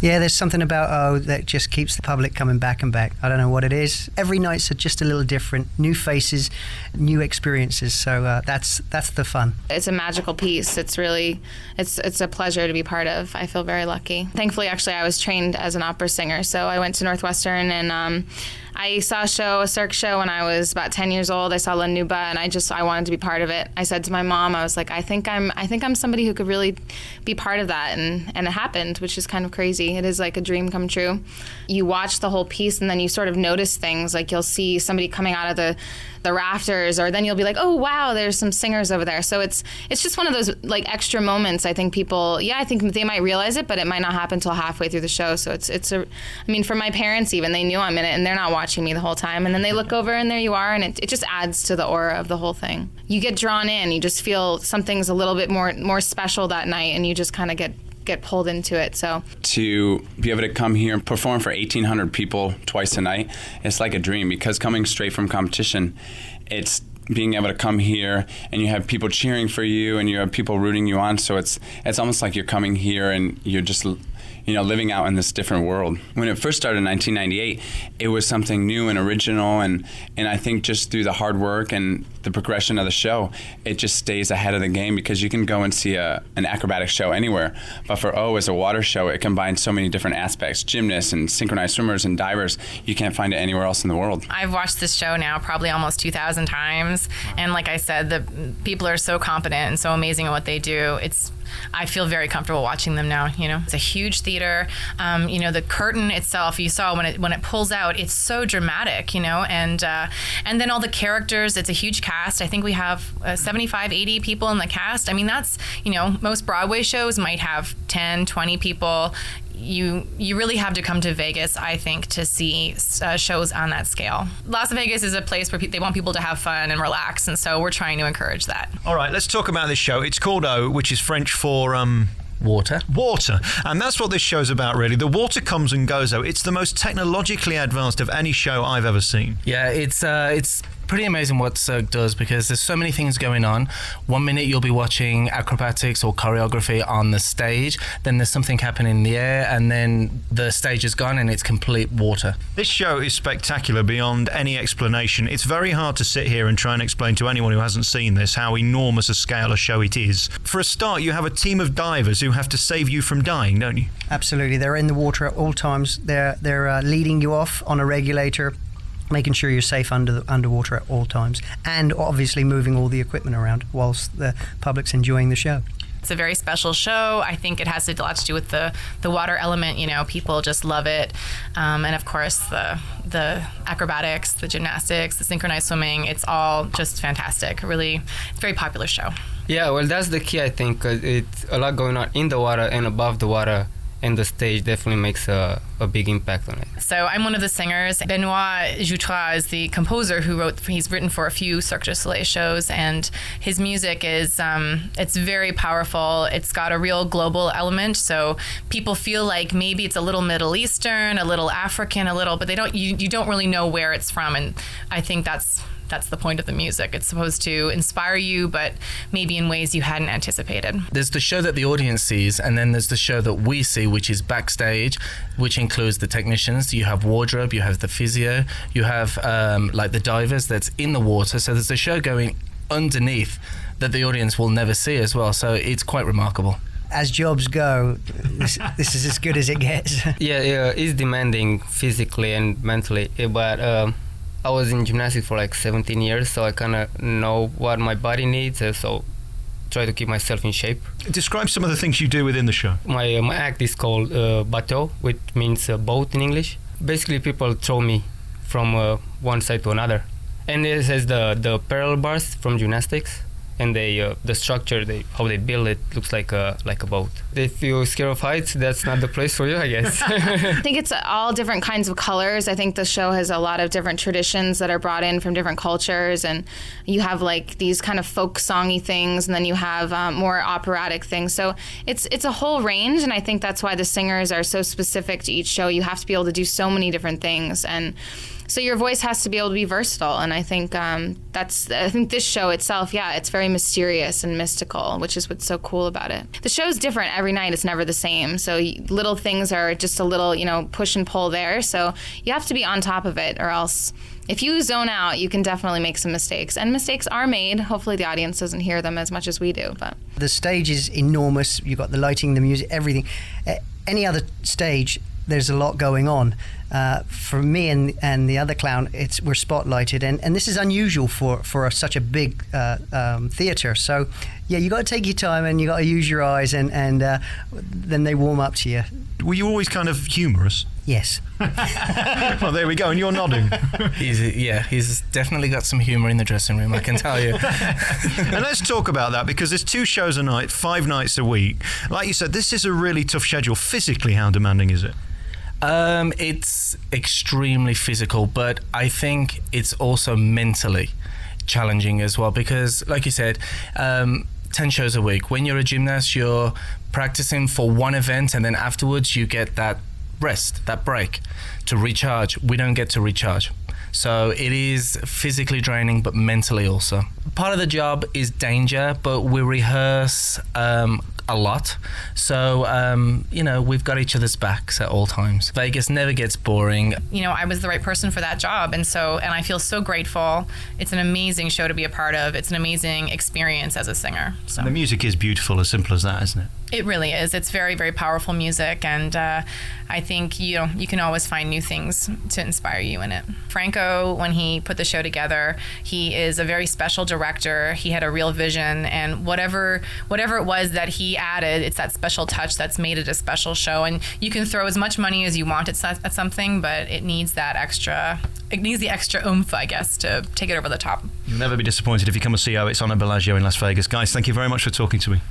Yeah, there's something about that just keeps the public coming back and back. I don't know what it is. Every night's just a little different, new faces, new experiences. So that's the fun. It's a magical piece. It's really, it's a pleasure to be part of. I feel very lucky. Thankfully, actually, I was trained as an opera singer, so I went to Northwestern and I saw a Cirque show when I was about 10 years old. I saw La Nuba, and I wanted to be part of it. I said to my mom, I was like, I think I'm somebody who could really be part of that, and it happened, which is kind of crazy. It is like a dream come true. You watch the whole piece, and then you sort of notice things, like you'll see somebody coming out of the rafters, or then you'll be like, oh wow, there's some singers over there. So it's just one of those like extra moments. I think people, I think they might realize it, but it might not happen until halfway through the show. So I mean, for my parents even, they knew I'm in it, and they're not watching me the whole time, and then they look over and there you are, and it just adds to the aura of the whole thing. You get drawn in, you just feel something's a little bit more special that night, and you just kind of get pulled into it. So to be able to come here and perform for 1,800 people twice a night, it's like a dream, because coming straight from competition, it's being able to come here and you have people cheering for you and you have people rooting you on. So it's almost like you're coming here and you're just living out in this different world. When it first started in 1998, it was something new and original, and I think just through the hard work and the progression of the show, it just stays ahead of the game, because you can go and see an acrobatic show anywhere, but for as a water show, it combines so many different aspects, gymnasts and synchronized swimmers and divers. You can't find it anywhere else in the world. I've watched this show now probably almost 2,000 times, and like I said, the people are so competent and so amazing at what they do. I feel very comfortable watching them now. It's a huge theater. The curtain itself, you saw when it pulls out, it's so dramatic. And then all the characters. It's a huge cast. I think we have 75, 80 people in the cast. I mean, that's most Broadway shows might have 10, 20 people. You really have to come to Vegas, I think, to see shows on that scale. Las Vegas is a place where they want people to have fun and relax, and so we're trying to encourage that. All right, let's talk about this show. It's called O, which is French for... Water. And that's what this show's about, really. The water comes and goes, though. It's the most technologically advanced of any show I've ever seen. Yeah, it's pretty amazing what Cirque does, because there's so many things going on. One minute you'll be watching acrobatics or choreography on the stage, then there's something happening in the air, and then the stage is gone and it's complete water. This show is spectacular beyond any explanation. It's very hard to sit here and try and explain to anyone who hasn't seen this how enormous a scale a show it is. For a start, you have a team of divers who have to save you from dying, don't you? Absolutely. They're in the water at all times. They're leading you off on a regulator, making sure you're safe underwater at all times, and obviously moving all the equipment around whilst the public's enjoying the show. It's a very special show. I think it has a lot to do with the water element. People just love it, and of course the acrobatics, the gymnastics, the synchronized swimming. It's all just fantastic. Really, it's a very popular show. Yeah, well, that's the key, I think. It's a lot going on in the water and above the water. And the stage definitely makes a big impact on it. So I'm one of the singers. Benoit Jutras is the composer he's written for a few Cirque du Soleil shows, and his music is, it's very powerful. It's got a real global element, so people feel like maybe it's a little Middle Eastern, a little African, but you don't really know where it's from, and I think that's the point of the music. It's supposed to inspire you, but maybe in ways you hadn't anticipated. There's the show that the audience sees, and then there's the show that we see, which is backstage, which includes the technicians. You have wardrobe, you have the physio, you have like the divers that's in the water. So there's a show going underneath that the audience will never see as well. So it's quite remarkable. As jobs go, this is as good as it gets. Yeah, it's demanding physically and mentally, but I was in gymnastics for like 17 years, so I kind of know what my body needs, so try to keep myself in shape. Describe some of the things you do within the show. My act is called bateau, which means boat in English. Basically, people throw me from one side to another. And it has the parallel bars from gymnastics, and the structure, how they build it, looks like a boat. If you're scared of heights, that's not the place for you, I guess. I think it's all different kinds of colors. I think the show has a lot of different traditions that are brought in from different cultures, and you have like these kind of folk songy things, and then you have more operatic things. So it's a whole range, and I think that's why the singers are so specific to each show. You have to be able to do so many different things, and so your voice has to be able to be versatile, and I think I think this show itself, it's very mysterious and mystical, which is what's so cool about it. The show's different every night it's never the same. So little things are just a little, push and pull there. So you have to be on top of it, or else if you zone out, you can definitely make some mistakes. And mistakes are made. Hopefully the audience doesn't hear them as much as we do. But the stage is enormous. You've got the lighting, the music, everything. Any other stage, there's a lot going on. For me and the other clown, we're spotlighted, and this is unusual for such a big theatre. So, yeah, you got to take your time and you got to use your eyes, and then they warm up to you. Were you always kind of humorous? Yes. Well, there we go, and you're nodding. He's definitely got some humour in the dressing room, I can tell you. And let's talk about that, because there's 2 shows a night, 5 nights a week. Like you said, this is a really tough schedule. Physically, how demanding is it? It's extremely physical, but I think it's also mentally challenging as well, because, like you said, 10 shows a week. When you're a gymnast, you're practicing for one event, and then afterwards you get that rest, that break to recharge. We don't get to recharge. So it is physically draining, but mentally also. Part of the job is danger, but we rehearse a lot. So, we've got each other's backs at all times. Vegas never gets boring. I was the right person for that job. And I feel so grateful. It's an amazing show to be a part of. It's an amazing experience as a singer. So. And the music is beautiful, as simple as that, isn't it? It really is. It's very, very powerful music, and I think you can always find new things to inspire you in it. Franco, when he put the show together, he is a very special director. He had a real vision, and whatever it was that he added, it's that special touch that's made it a special show. And you can throw as much money as you want at something, but it needs that extra. It needs the extra oomph, I guess, to take it over the top. You'll never be disappointed if you come and see how it's on at Bellagio in Las Vegas. Guys, thank you very much for talking to me.